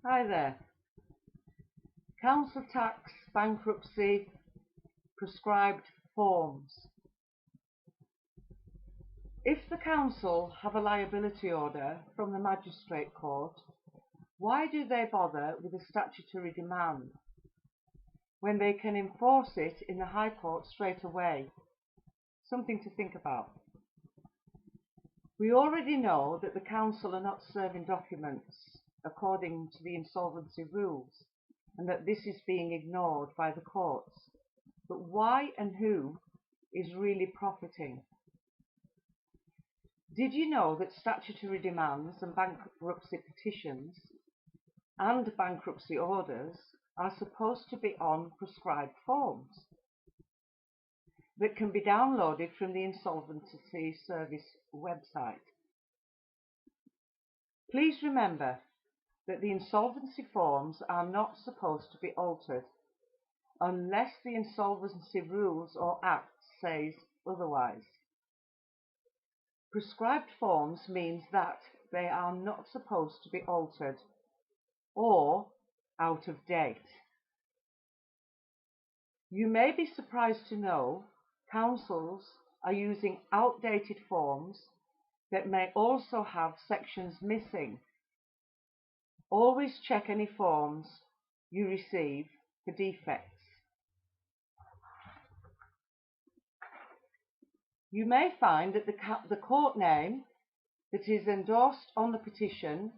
Hi there. Council tax, bankruptcy, prescribed forms. If the council have a liability order from the magistrate court, why do they bother with a statutory demand when they can enforce it in the High Court straight away? Something to think about. We already know that the council are not serving documents according to the insolvency rules, and that this is being ignored by the courts. But why and who is really profiting? Did you know that statutory demands and bankruptcy petitions and bankruptcy orders are supposed to be on prescribed forms that can be downloaded from the Insolvency Service website? Please remember that the insolvency forms are not supposed to be altered unless the insolvency rules or act says otherwise. Prescribed forms means that they are not supposed to be altered or out of date. You may be surprised to know councils are using outdated forms that may also have sections missing. Always check any forms you receive for defects. You may find that the court name that is endorsed on the petition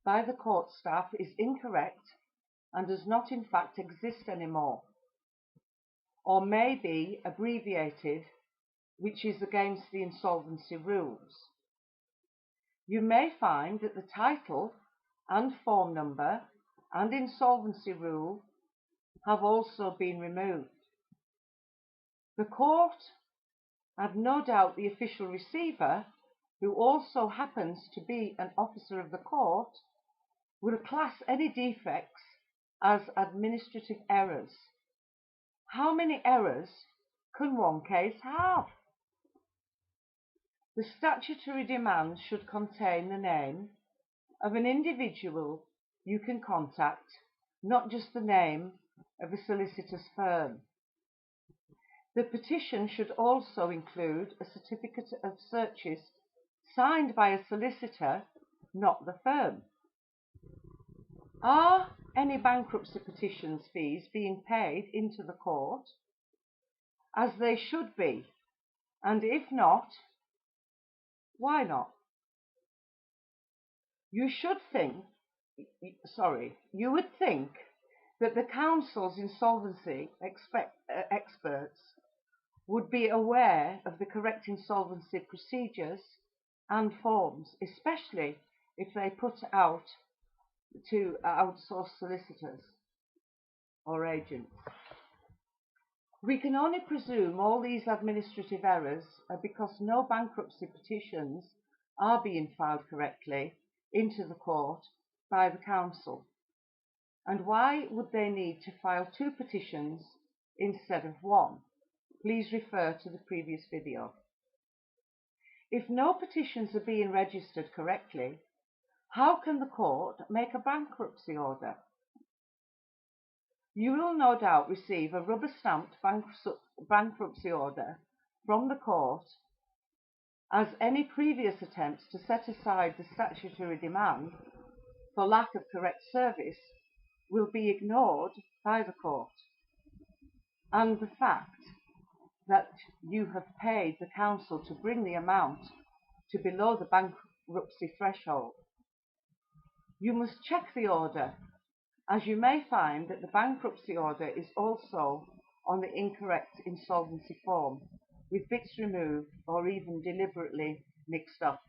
by the court staff is incorrect and does not in fact exist anymore, or may be abbreviated, which is against the insolvency rules. You may find that the title and form number and insolvency rule have also been removed. The court, and no doubt the official receiver, who also happens to be an officer of the court, will class any defects as administrative errors. How many errors can one case have? The statutory demand should contain the name of an individual you can contact, not just the name of a solicitor's firm. The petition should also include a certificate of searches signed by a solicitor, not the firm. Are any bankruptcy petitions fees being paid into the court, as they should be? And if not, why not? You would think that the council's insolvency experts would be aware of the correct insolvency procedures and forms, especially if they put out to outsource solicitors or agents. We can only presume all these administrative errors are because no bankruptcy petitions are being filed correctly into the court by the council. And why would they need to file 2 petitions instead of 1? Please refer to the previous video. If no petitions are being registered correctly, how can the court make a bankruptcy order? You will no doubt receive a rubber-stamped bankruptcy order from the court, as any previous attempts to set aside the statutory demand for lack of correct service will be ignored by the court. And the fact that you have paid the council to bring the amount to below the bankruptcy threshold. You must check the order, as you may find that the bankruptcy order is also on the incorrect insolvency form, with bits removed or even deliberately mixed up.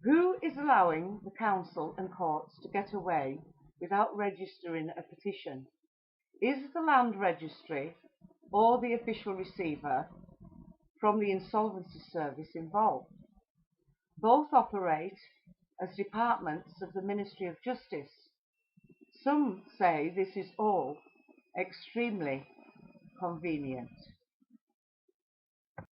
Who is allowing the council and courts to get away without registering a petition? Is the Land Registry or the official receiver from the Insolvency Service involved? Both operate as departments of the Ministry of Justice. Some say this is all extremely convenient.